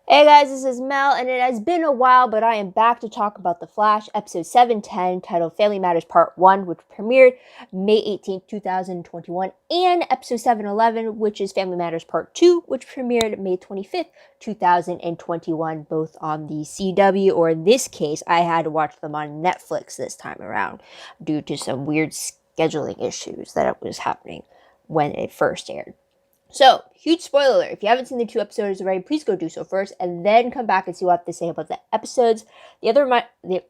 Hey guys, this is Mel, and it has been a while, but I am back to talk about The Flash, episode 710, titled Family Matters Part 1, which premiered May 18th, 2021, and episode 711, which is Family Matters Part 2, which premiered May 25th, 2021, both on the CW, or in this case, I had to watch them on Netflix this time around, due to some weird scheduling issues that was happening when it first aired. So, huge spoiler alert. If you haven't seen the 2 episodes already, please go do so first, and then come back and see what I have to say about the episodes. The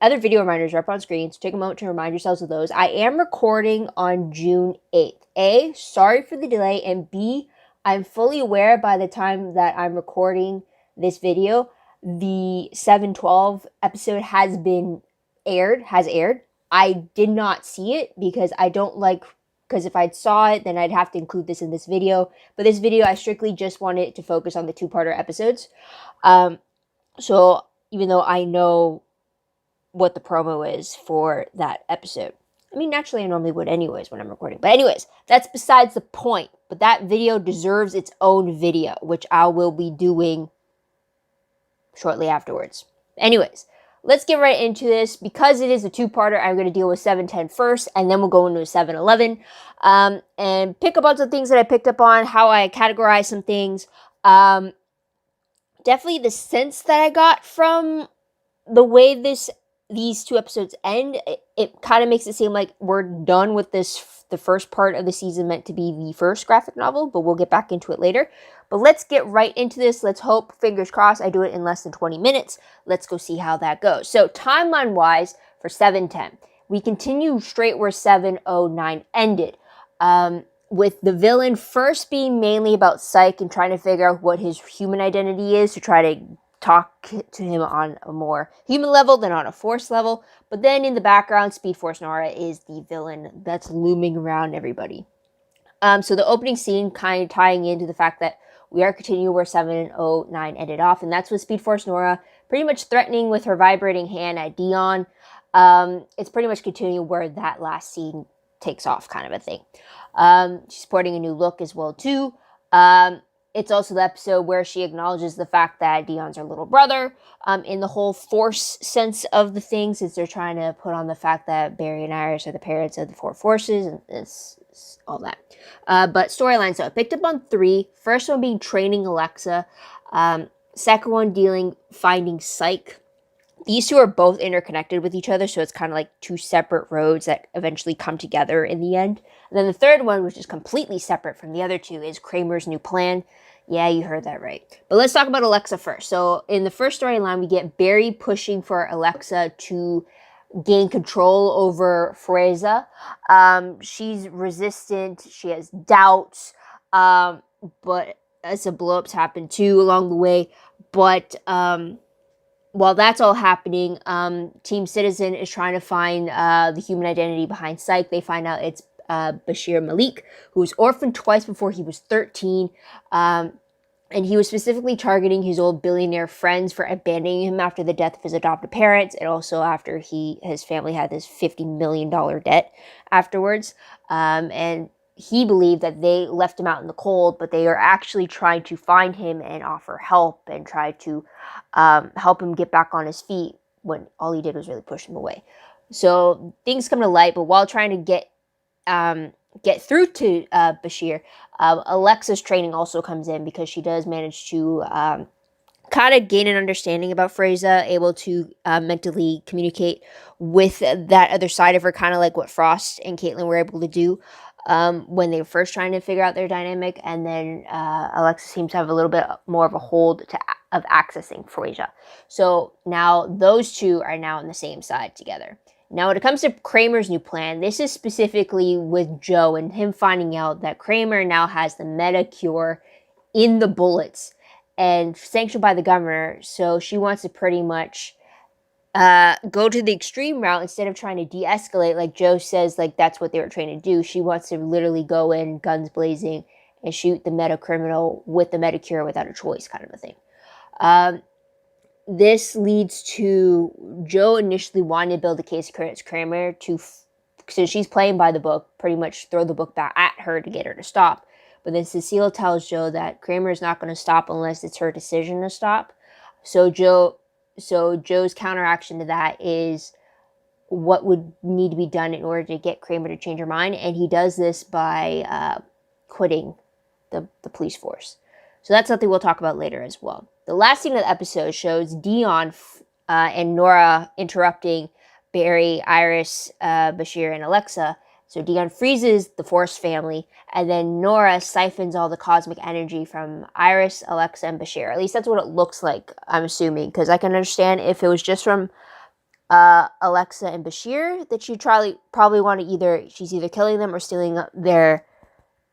other video reminders are up on screen, so take a moment to remind yourselves of those. I am recording on June 8th. A, sorry for the delay, and B, I'm fully aware by the time that I'm recording this video, the 712 episode has aired. I did not see it because I don't like... because if I saw it, then I'd have to include this in this video. But this video, I strictly just wanted to focus on the 2-parter episodes. So even though I know what the promo is for that episode. I mean, naturally, I normally would anyways when I'm recording. But anyways, that's besides the point. But that video deserves its own video, which I will be doing shortly afterwards. Anyways, let's get right into this. Because it is a 2-parter, I'm going to deal with 710 first, and then we'll go into 711, and pick up on some things that I picked up on, how I categorize some things. Definitely the sense that I got from the way these 2 episodes end, it kind of makes it seem like we're done with the first part of the season meant to be the first graphic novel, but we'll get back into it later. But let's get right into this. Let's hope, fingers crossed, I do it in less than 20 minutes. Let's go see how that goes. So timeline-wise, for 710, we continue straight where 709 ended, with the villain first being mainly about Psych and trying to figure out what his human identity is to try to talk to him on a more human level than on a force level. But then in the background, Speed Force Nora is the villain that's looming around everybody. So the opening scene kind of tying into the fact that we are continuing where 709 ended off, and that's with Speed Force Nora pretty much threatening with her vibrating hand at Deon. It's pretty much continuing where that last scene takes off, kind of a thing. She's sporting a new look as well too. It's also the episode where she acknowledges the fact that Deon's her little brother, in the whole force sense of the thing, since they're trying to put on the fact that Barry and Iris are the parents of the 4 forces, and it's all that. But storylines, so I picked up on 3. First one being training Alexa. Second one finding Psych. These 2 are both interconnected with each other, so it's kind of like 2 separate roads that eventually come together in the end. And then the third one, which is completely separate from the other 2, is Kramer's new plan. Yeah, you heard that right. But let's talk about Alexa first. So in the first storyline, we get Barry pushing for Alexa to gain control over Freza. She's resistant. She has doubts. But some blow-ups happen too along the way. But while that's all happening, Team Citizen is trying to find the human identity behind Psych. They find out it's Bashir Malik, who was orphaned twice before he was 13. And he was specifically targeting his old billionaire friends for abandoning him after the death of his adopted parents, and also after his family had this $50 million debt afterwards. And he believed that they left him out in the cold, but they are actually trying to find him and offer help and try to help him get back on his feet, when all he did was really push him away. So things come to light, but while trying to get through to Bashir, Alexa's training also comes in, because she does manage to kind of gain an understanding about Freza, able to mentally communicate with that other side of her, kind of like what Frost and Caitlin were able to do when they were first trying to figure out their dynamic. And then Alexa seems to have a little bit more of a hold of accessing Freza. So now those 2 are now on the same side together. Now, when it comes to Kramer's new plan, this is specifically with Joe and him finding out that Kramer now has the meta cure in the bullets and sanctioned by the governor. So she wants to pretty much go to the extreme route instead of trying to de-escalate, like Joe says, like that's what they were trying to do. She wants to literally go in guns blazing and shoot the meta criminal with the meta cure without a choice, kind of a thing. This leads to Joe initially wanting to build a case against Kramer to, since she's playing by the book, pretty much throw the book back at her to get her to stop. But then Cecile tells Joe that Kramer is not going to stop unless it's her decision to stop. So Joe's counteraction to that is what would need to be done in order to get Kramer to change her mind, and he does this by quitting the police force. So that's something we'll talk about later as well. The last scene of the episode shows Deon and Nora interrupting Barry, Iris, Bashir, and Alexa. So Deon freezes the Force family, and then Nora siphons all the cosmic energy from Iris, Alexa, and Bashir. At least that's what it looks like, I'm assuming, because I can understand if it was just from Alexa and Bashir that she'd probably want to she's either killing them or stealing their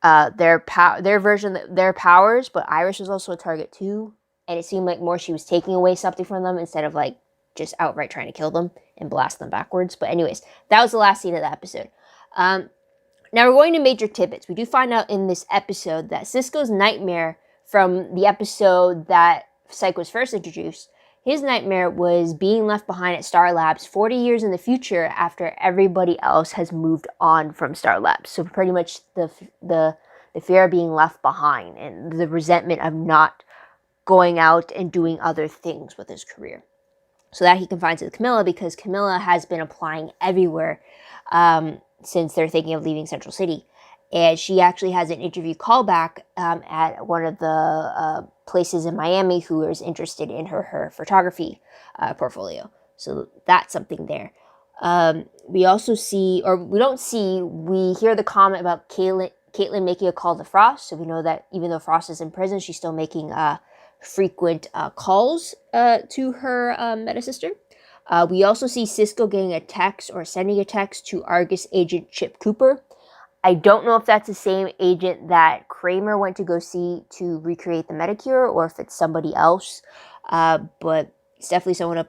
version, their powers. But Iris was also a target too, and it seemed like more she was taking away something from them instead of like just outright trying to kill them and blast them backwards. But anyways, that was the last scene of the episode. Now we're going to major tidbits. We do find out in this episode that Cisco's nightmare from the episode that Psych was first introduced, his nightmare was being left behind at Star Labs 40 years in the future after everybody else has moved on from Star Labs. So pretty much the fear of being left behind and the resentment of not going out and doing other things with his career. So that he confides with Kamilla, because Kamilla has been applying everywhere since they're thinking of leaving Central City. And she actually has an interview callback at one of the places in Miami who is interested in her photography portfolio. So that's something there. We also see, or we don't see, we hear the comment about Caitlin making a call to Frost. So we know that even though Frost is in prison, she's still making frequent calls to her meta sister. We also see Cisco getting a text or sending a text to Argus agent Chip Cooper. I don't know if that's the same agent that Kramer went to go see to recreate the Metacure, or if it's somebody else. But it's definitely someone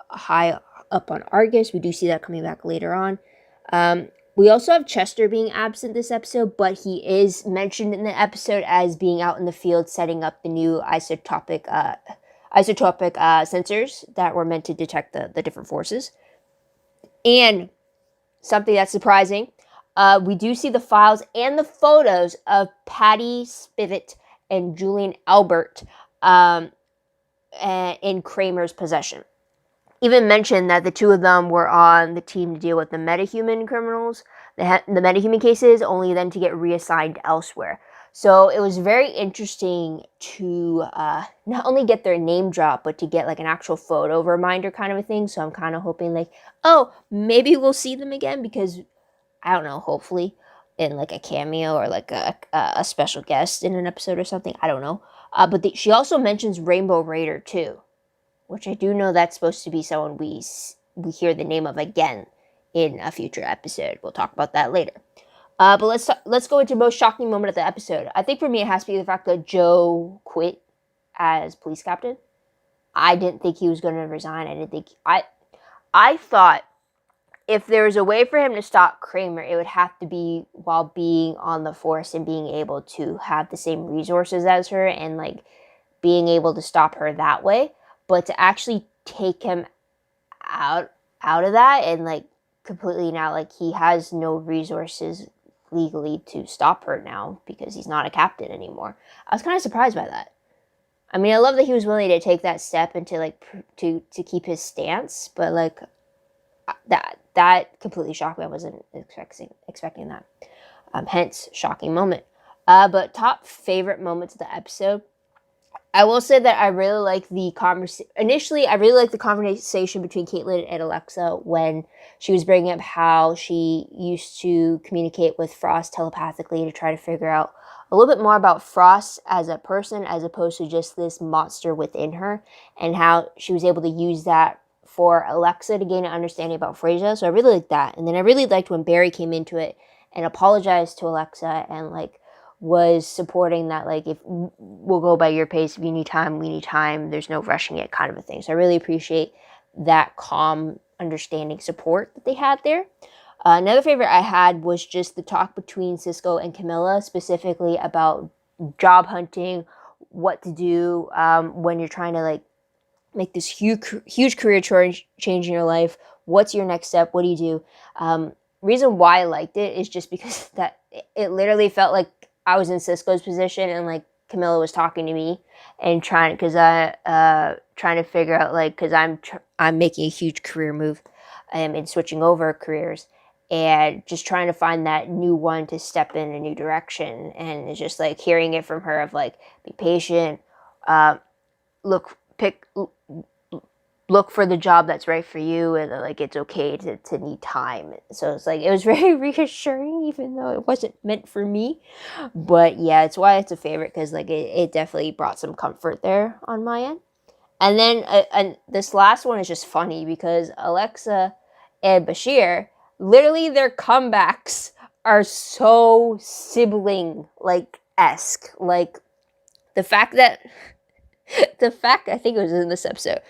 high up on Argus. We do see that coming back later on. We also have Chester being absent this episode, but he is mentioned in the episode as being out in the field setting up the new isotopic sensors that were meant to detect the different forces. And something that's surprising, we do see the files and the photos of Patty Spivot and Julian Albert in Kramer's possession. Even mentioned that the two of them were on the team to deal with the metahuman criminals, the metahuman cases, only then to get reassigned elsewhere. So it was very interesting to not only get their name drop, but to get like an actual photo reminder kind of a thing. So I'm kind of hoping like, oh, maybe we'll see them again, because I don't know, hopefully in like a cameo or like a special guest in an episode or something. I don't know. But she also mentions Rainbow Raider too, which I do know that's supposed to be someone we hear the name of again in a future episode. We'll talk about that later. But let's go into most shocking moment of the episode. I think for me it has to be the fact that Joe quit as police captain. I didn't think he was going to resign. I thought if there was a way for him to stop Kramer, it would have to be while being on the force and being able to have the same resources as her and like being able to stop her that way. But to actually take him out of that and like completely now, like he has no resources legally to stop her now because he's not a captain anymore. I was kind of surprised by that. I mean, I love that he was willing to take that step and to like to keep his stance, but like that completely shocked me. I wasn't expecting that. Hence, shocking moment. But top favorite moments of the episode. I will say that I really like the conversation. Initially, I really liked the conversation between Caitlin and Alexa when she was bringing up how she used to communicate with Frost telepathically to try to figure out a little bit more about Frost as a person as opposed to just this monster within her, and how she was able to use that for Alexa to gain an understanding about Frasier. So I really liked that. And then I really liked when Barry came into it and apologized to Alexa and like was supporting that, like, if we'll go by your pace, if you need time, we need time, there's no rushing it kind of a thing. So I really appreciate that calm, understanding support that they had there. Another favorite I had was just the talk between Cisco and Kamilla, specifically about job hunting, what to do when you're trying to like make this huge career change in your life. What's your next step? What do you do? Reason why I liked it is just because that it literally felt like I was in Cisco's position and like Kamilla was talking to me and trying to figure out, like, because I'm making a huge career move and switching over careers and just trying to find that new one to step in a new direction. And it's just like hearing it from her of like, be patient, look for the job that's right for you, and like it's okay to need time. So it's like it was very reassuring, even though it wasn't meant for me. But yeah, it's why it's a favorite, because like it definitely brought some comfort there on my end. And then and this last one is just funny because Alexa and Bashir, literally their comebacks are so sibling like esque. Like the fact that I think it was in this episode,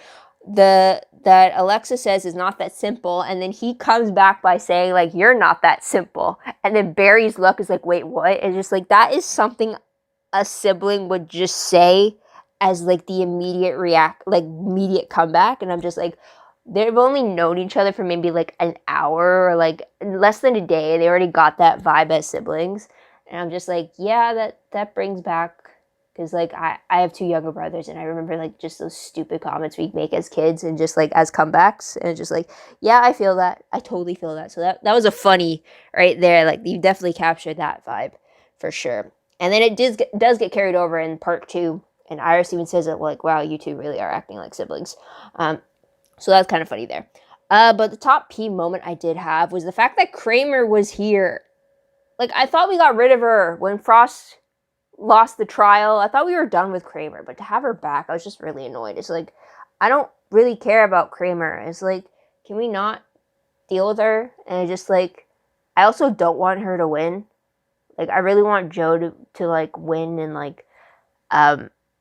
that Alexa says is not that simple, and then he comes back by saying like, you're not that simple, and then Barry's look is like, wait, what? It's just like, that is something a sibling would just say as like the immediate comeback. And I'm just like, they've only known each other for maybe like an hour or like less than a day. They already got that vibe as siblings, and I'm just like, yeah, that brings back. Because, like, I have 2 younger brothers, and I remember, like, just those stupid comments we'd make as kids and just, like, as comebacks. And it's just like, yeah, I feel that. I totally feel that. So that was a funny right there. Like, you definitely captured that vibe for sure. And then it does get carried over in part 2. And Iris even says it, like, wow, you two really are acting like siblings. So that's kind of funny there. But the top P moment I did have was the fact that Kramer was here. Like, I thought we got rid of her when Frost lost the trial. I thought we were done with Kramer, but to have her back, I was just really annoyed. It's like, I don't really care about Kramer. It's like, can we not deal with her? And it's just like, I also don't want her to win. Like, I really want Joe to like win and like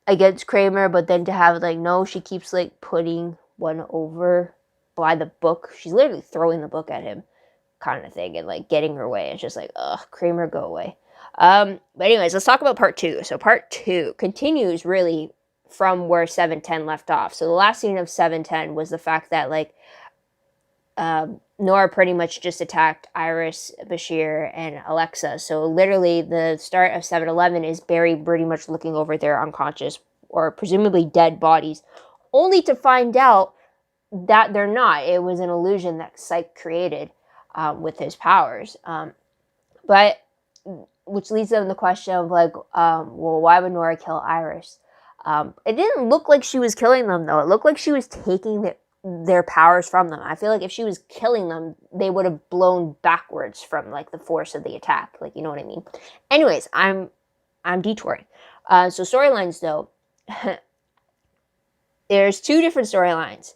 against Kramer, but then to have like, no, she keeps like putting one over by the book. She's literally throwing the book at him, kind of thing, and like getting her way. It's just like, ugh, Kramer, go away. But anyways, let's talk about part 2. So part 2 continues really from where 710 left off. So the last scene of 710 was the fact that like Nora pretty much just attacked Iris, Bashir, and Alexa. So literally the start of 711 is Barry pretty much looking over their unconscious or presumably dead bodies, only to find out that they're not. It was an illusion that Psych created with his powers. But which leads them to the question of like, well, why would Nora kill Iris? It didn't look like she was killing them, though. It looked like she was taking their powers from them. I feel like if she was killing them, they would have blown backwards from like the force of the attack. Like, you know what I mean? Anyways, I'm detouring. So storylines, though. There's 2 different storylines,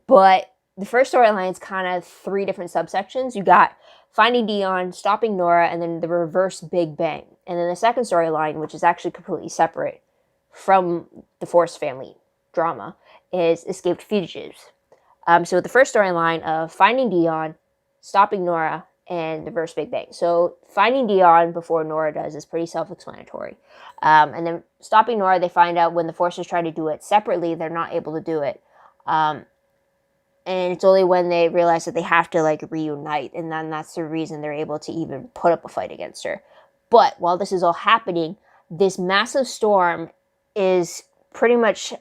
but the first storyline is kind of 3 different subsections. You got finding Deon, stopping Nora, and then the reverse Big Bang. And then the second storyline, which is actually completely separate from the Force family drama, is escaped fugitives. So the first storyline of finding Deon, stopping Nora, and the reverse Big Bang. So finding Deon before Nora does is pretty self-explanatory. And then stopping Nora, they find out when the Forcers try to do it separately, they're not able to do it. And it's only when they realize that they have to like reunite, and then that's the reason they're able to even put up a fight against her. But while this is all happening, this massive storm is pretty much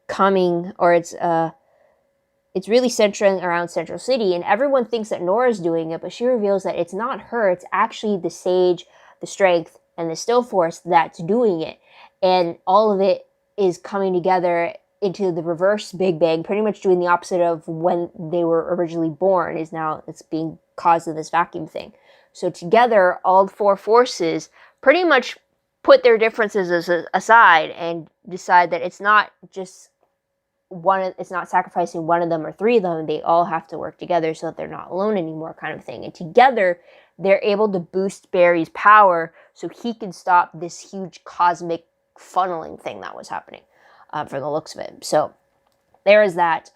coming, or it's really centering around Central City, and everyone thinks that Nora's doing it, but she reveals that it's not her. It's actually the Sage, the Strength, and the Still Force that's doing it, and all of it is coming together into the reverse Big Bang, pretty much doing the opposite of when they were originally born. It's being caused in this vacuum thing. So together, all 4 forces pretty much put their differences aside and decide that it's not just it's not sacrificing one of them or 3 of them. They all have to work together so that they're not alone anymore, kind of thing. And together, they're able to boost Barry's power so he can stop this huge cosmic funneling thing that was happening. From the looks of it. So there is that.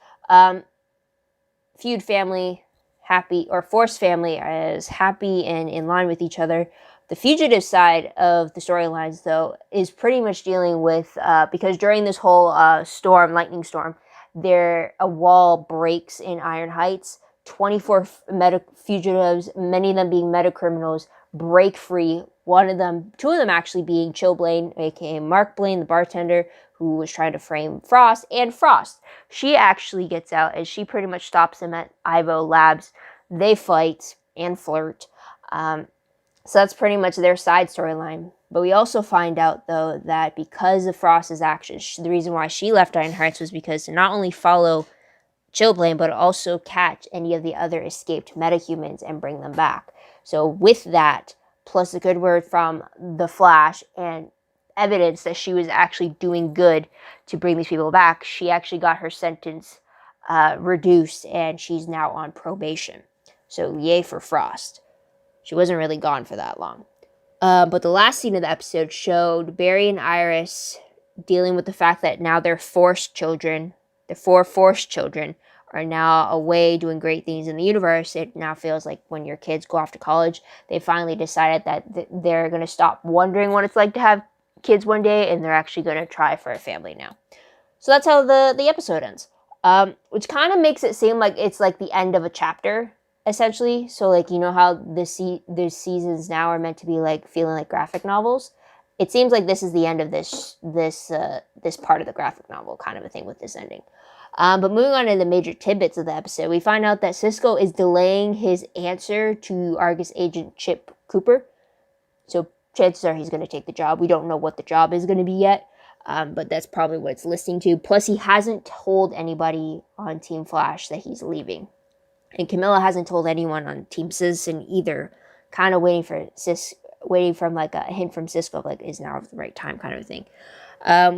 Feud family, happy, or Force family is happy and in line with each other. The fugitive side of the storylines, though, is pretty much dealing with, because during this whole lightning storm, a wall breaks in Iron Heights. 24 fugitives, many of them being meta criminals, break free Two of them actually being Chill Blaine, aka Mark Blaine, the bartender, who was trying to frame Frost, and Frost. She actually gets out and she pretty much stops him at Ivo Labs. They fight and flirt. So that's pretty much their side storyline. But we also find out, though, that because of Frost's actions, the reason why she left Iron Heights was because to not only follow Chillblaine, but also catch any of the other escaped metahumans and bring them back. So with that, plus a good word from the Flash and evidence that she was actually doing good to bring these people back, she actually got her sentence reduced, and she's now on probation. So yay for Frost. She wasn't really gone for that long. But the last scene of the episode showed Barry and Iris dealing with the fact that now their four forced children, are now away doing great things in the universe. It now feels like when your kids go off to college, they finally decided that they're going to stop wondering what it's like to have kids one day, and they're actually going to try for a family now. So that's how the episode ends. Which kind of makes it seem like it's like the end of a chapter, essentially. So like, you know how this seasons now are meant to be like feeling like graphic novels? It seems like this is the end of this part of the graphic novel kind of a thing with this ending. But moving on to the major tidbits of the episode, we find out that Cisco is delaying his answer to Argus agent Chip Cooper. So chances are he's going to take the job. We don't know what the job is going to be yet, but that's probably what it's listening to. Plus, he hasn't told anybody on Team Flash that he's leaving. And Kamilla hasn't told anyone on Team Citizen either. Kind of waiting from like a hint from Cisco, like is now the right time kind of thing.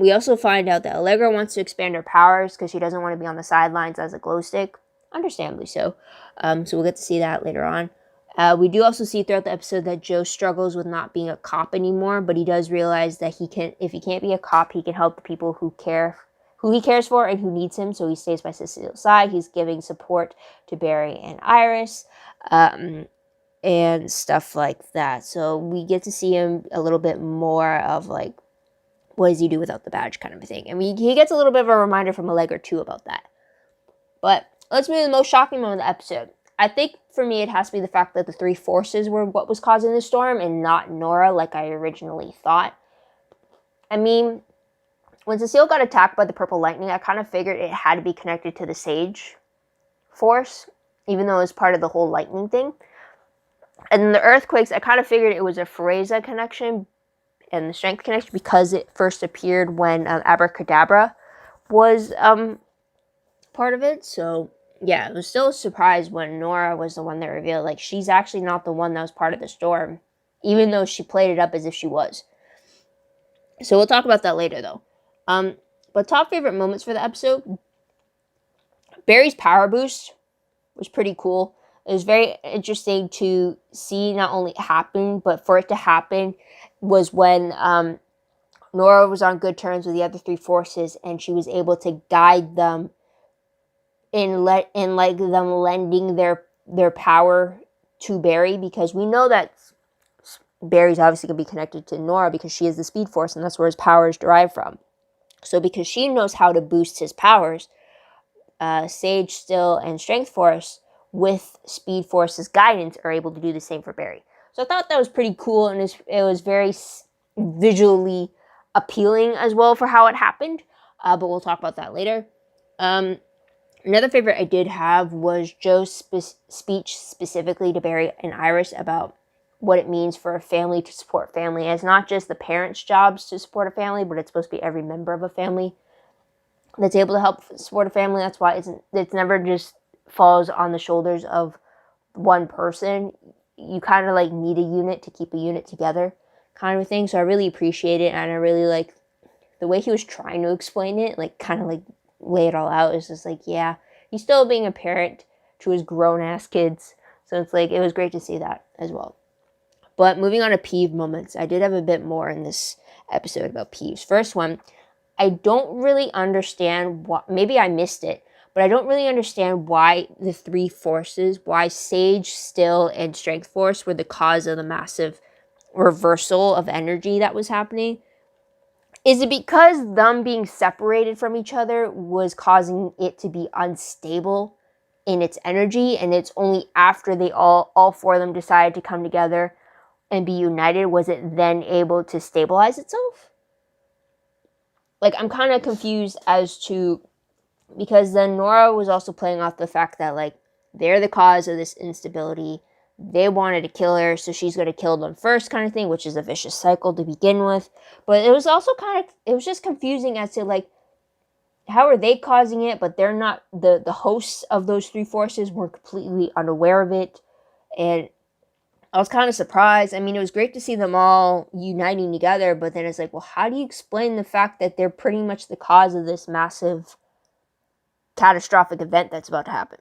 We also find out that Allegra wants to expand her powers because she doesn't want to be on the sidelines as a glow stick. Understandably so. So we'll get to see that later on. We do also see throughout the episode that Joe struggles with not being a cop anymore, but he does realize that if he can't be a cop, he can help the people who he cares for and who needs him. So he stays by Cecile's side. He's giving support to Barry and Iris, and stuff like that. So we get to see him a little bit more of like, what does he do without the badge kind of a thing. And he gets a little bit of a reminder from Allegra too about that. But let's move to the most shocking moment of the episode. I think for me it has to be the fact that the three forces were what was causing the storm and not Nora like I originally thought. I mean, when Cecile got attacked by the purple lightning, I kind of figured it had to be connected to the Sage force, even though it was part of the whole lightning thing. And the earthquakes, I kind of figured it was a Freza connection and the strength connection because it first appeared when Abracadabra was part of it. So yeah, it was still a surprise when Nora was the one that revealed like she's actually not the one that was part of the storm, even though she played it up as if she was. So we'll talk about that later though. But top favorite moments for the episode, Barry's power boost was pretty cool. It was very interesting to see not only happen, but for it to happen was when Nora was on good terms with the other three forces, and she was able to guide them in them lending their power to Barry, because we know that Barry's obviously going to be connected to Nora because she is the Speed Force, and that's where his power is derived from. So because she knows how to boost his powers, Sage, Still, and Strength Force with Speed Force's guidance are able to do the same for Barry. So I thought that was pretty cool, and it was very visually appealing as well for how it happened, but we'll talk about that later. Another favorite I did have was Joe's speech specifically to Barry and Iris about what it means for a family to support family. It's not just the parents' jobs to support a family, but it's supposed to be every member of a family that's able to help support a family. That's why it's never just falls on the shoulders of one person. You kind of like need a unit to keep a unit together kind of a thing. So I really appreciate it, and I really like the way he was trying to explain it, like kind of like lay it all out. It's just like, yeah, he's still being a parent to his grown-ass kids. So it's like, it was great to see that as well. But moving on to peeve moments, I did have a bit more in this episode about peeves. First one, I don't really understand what, maybe I missed it, but I don't really understand why the three forces, why Sage, Still, and Strength Force were the cause of the massive reversal of energy that was happening. Is it because them being separated from each other was causing it to be unstable in its energy, and it's only after they all four of them decided to come together and be united, was it then able to stabilize itself? Like, I'm kind of confused as to, because then Nora was also playing off the fact that, like, they're the cause of this instability. They wanted to kill her, so she's going to kill them first, kind of thing, which is a vicious cycle to begin with. But it was also it was just confusing as to, like, how are they causing it, but they're not, the hosts of those three forces were completely unaware of it. And I was kind of surprised. I mean, it was great to see them all uniting together, but then it's like, well, how do you explain the fact that they're pretty much the cause of this massive catastrophic event that's about to happen?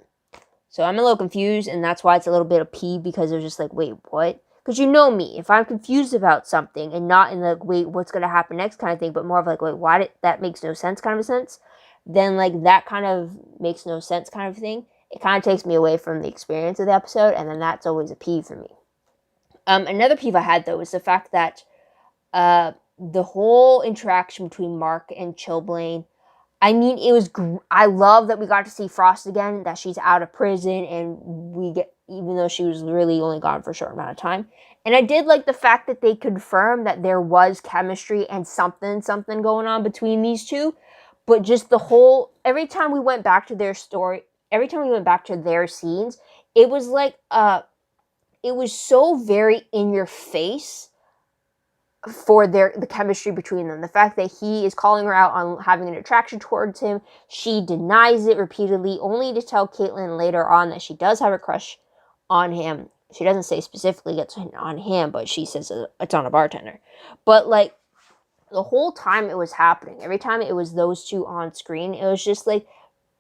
So I'm a little confused, and that's why it's a little bit of pee, because it was just like, wait, what? Because you know me, if I'm confused about something, and not in the, wait, what's going to happen next kind of thing, but more of like, wait, why did that makes no sense kind of a sense, then like that kind of makes no sense kind of thing, it kind of takes me away from the experience of the episode, and then that's always a peeve for me. Another peeve I had, though, was the fact that the whole interaction between Mark and Blaine, I mean, it was, I love that we got to see Frost again, that she's out of prison, and we get, even though she was really only gone for a short amount of time. And I did like the fact that they confirmed that there was chemistry and something going on between these two. But just the whole, every time we went back to their story, every time we went back to their scenes, it was like, it was so very in your face for the chemistry between them. The fact that he is calling her out on having an attraction towards him, she denies it repeatedly, only to tell Caitlin later on that she does have a crush on him. She doesn't say specifically it's on him, but she says it's on a bartender. But like, the whole time it was happening, every time it was those two on screen, it was just like,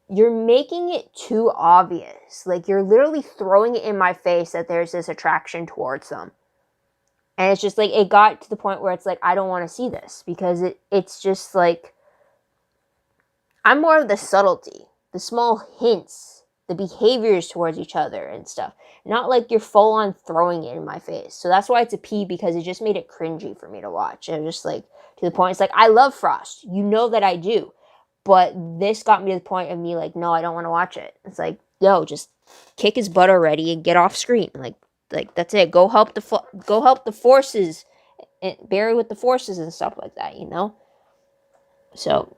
you're making it too obvious. Like, you're literally throwing it in my face that there's this attraction towards them. And it's just like, it got to the point where it's like, I don't want to see this, because it's just like, I'm more of the subtlety, the small hints, the behaviors towards each other and stuff. Not like you're full on throwing it in my face. So that's why it's a P, because it just made it cringy for me to watch. And just like, to the point, it's like, I love Frost. You know that I do. But this got me to the point of me like, no, I don't want to watch it. It's like, yo, just kick his butt already and get off screen. Like that's it. Go help the forces, and bury with the forces and stuff like that, you know? So,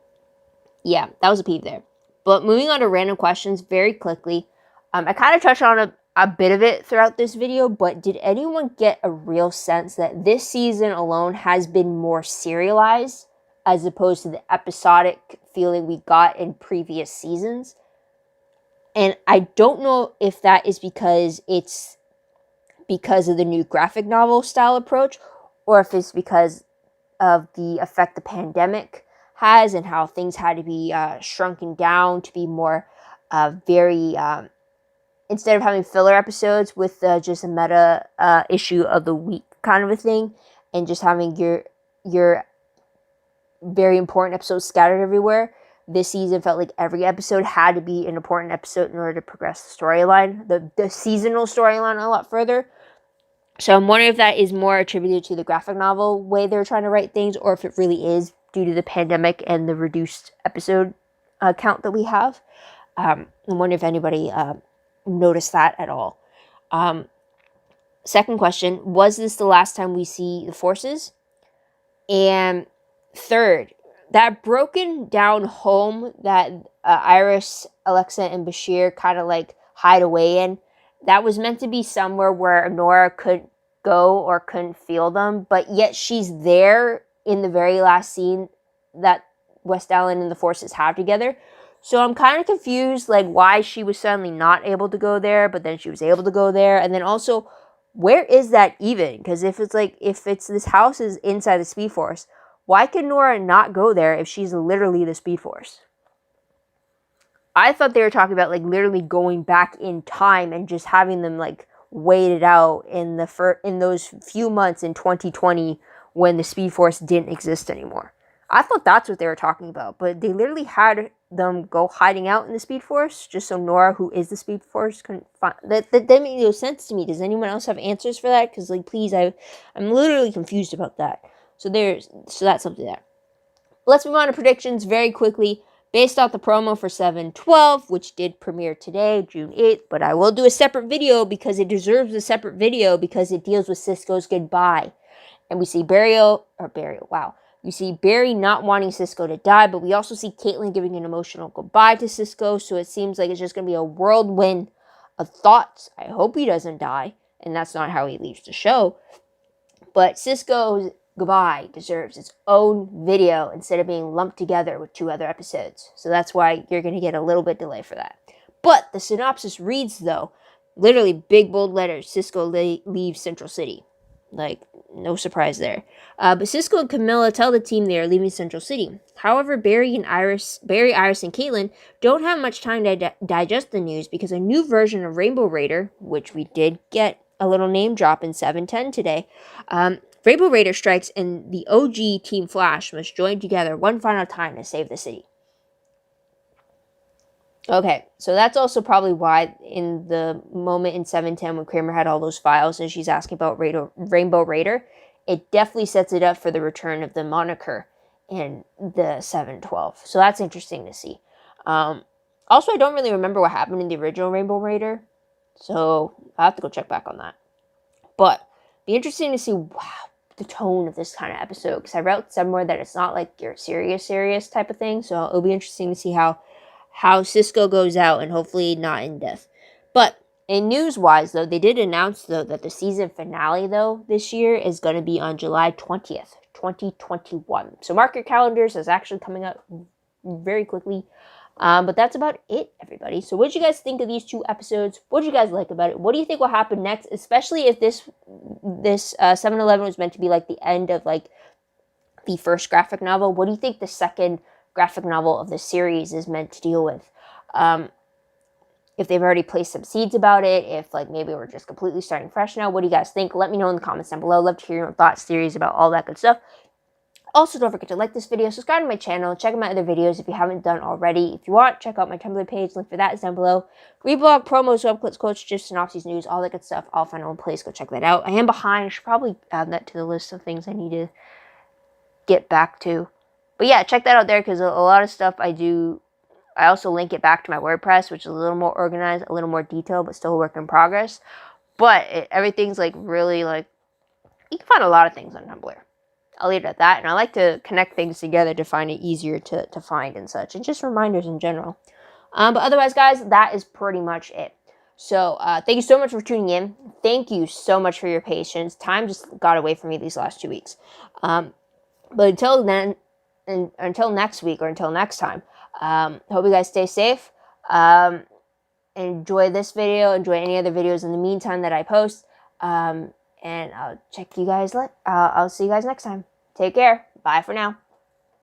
yeah, that was a peeve there. But moving on to random questions very quickly. I kind of touched on a bit of it throughout this video, but did anyone get a real sense that this season alone has been more serialized as opposed to the episodic feeling we got in previous seasons? And I don't know if that is because it's because of the new graphic novel style approach, or if it's because of the effect the pandemic has and how things had to be shrunken down to be more very, instead of having filler episodes with just a meta issue of the week kind of a thing, and just having your very important episodes scattered everywhere, this season felt like every episode had to be an important episode in order to progress the storyline, the seasonal storyline a lot further. So I'm wondering if that is more attributed to the graphic novel way they're trying to write things, or if it really is due to the pandemic and the reduced episode count that we have. I wonder if anybody noticed that at all. Second question, was this the last time we see the forces? And third, that broken down home that Iris, Alexa, and Bashir kind of like hide away in, that was meant to be somewhere where Nora could go or couldn't feel them, but yet she's there in the very last scene that West Allen and the forces have together. So I'm kind of confused, like, why she was suddenly not able to go there, but then she was able to go there. And then also, where is that even? Because if it's this house is inside the Speed Force, why can Nora not go there if she's literally the Speed Force? I thought they were talking about, like, literally going back in time and just having them, like, wait it out in those few months in 2020 when the Speed Force didn't exist anymore. I thought that's what they were talking about, but they literally had them go hiding out in the Speed Force just so Nora, who is the Speed Force, couldn't find... That made no sense to me. Does anyone else have answers for that? Because, like, please, I'm literally confused about that. So that's something there. Let's move on to predictions very quickly. based off the promo for 7/12, which did premiere today, June 8th, but I will do a separate video because it deserves a separate video because it deals with Cisco's goodbye. And we see we see Barry not wanting Cisco to die, but we also see Caitlin giving an emotional goodbye to Cisco, so it seems like it's just going to be a whirlwind of thoughts. I hope he doesn't die, and that's not how he leaves the show. But Cisco's goodbye deserves its own video instead of being lumped together with 2 other episodes. So that's why you're going to get a little bit delay for that. But the synopsis reads, though, literally big bold letters, Cisco leaves Central City. Like, no surprise there. But Cisco and Kamilla tell the team they are leaving Central City. However, Barry, Iris, and Caitlin don't have much time to digest the news because a new version of Rainbow Raider, which we did get a little name drop in 7/10 today, Rainbow Raider strikes and the OG Team Flash must join together one final time to save the city. Okay, so that's also probably why in the moment in 7/10 when Kramer had all those files and she's asking about Rainbow Raider, it definitely sets it up for the return of the moniker in the 7/12. So that's interesting to see. Also, I don't really remember what happened in the original Rainbow Raider, so I'll have to go check back on that. But be interesting to see the tone of this kind of episode, because I wrote somewhere that it's not like your serious type of thing, so it'll be interesting to see how Cisco goes out, and hopefully not in death. But in news-wise, though, they did announce, though, that the season finale, though, this year is going to be on July 20th, 2021. So mark your calendars, it's actually coming up very quickly. But that's about it, everybody. So what did you guys think of these 2 episodes? What did you guys like about it? What do you think will happen next? Especially if this 7-11 was meant to be like the end of like the first graphic novel. What do you think the second graphic novel of the series is meant to deal with? If they've already placed some seeds about it, if like maybe we're just completely starting fresh now. What do you guys think? Let me know in the comments down below. Love to hear your thoughts, theories about all that good stuff. Also, don't forget to like this video, subscribe to my channel, check out my other videos if you haven't done already. If you want, check out my Tumblr page. Link for that is down below. Reblog, promos, web clips, quotes, just synopses, news, all that good stuff. I'll find one place. Go check that out. I am behind. I should probably add that to the list of things I need to get back to. But yeah, check that out there because a lot of stuff I do. I also link it back to my WordPress, which is a little more organized, a little more detailed, but still a work in progress. But everything's like really like, you can find a lot of things on Tumblr. I'll leave it at that, and I like to connect things together to find it easier to find and such, and just reminders in general. But otherwise, guys, that is pretty much it. So, thank you so much for tuning in. Thank you so much for your patience. Time just got away from me these last 2 weeks. But until then, and until next week or until next time, hope you guys stay safe. Enjoy this video. Enjoy any other videos in the meantime that I post. And I'll check you guys. I'll see you guys next time. Take care. Bye for now.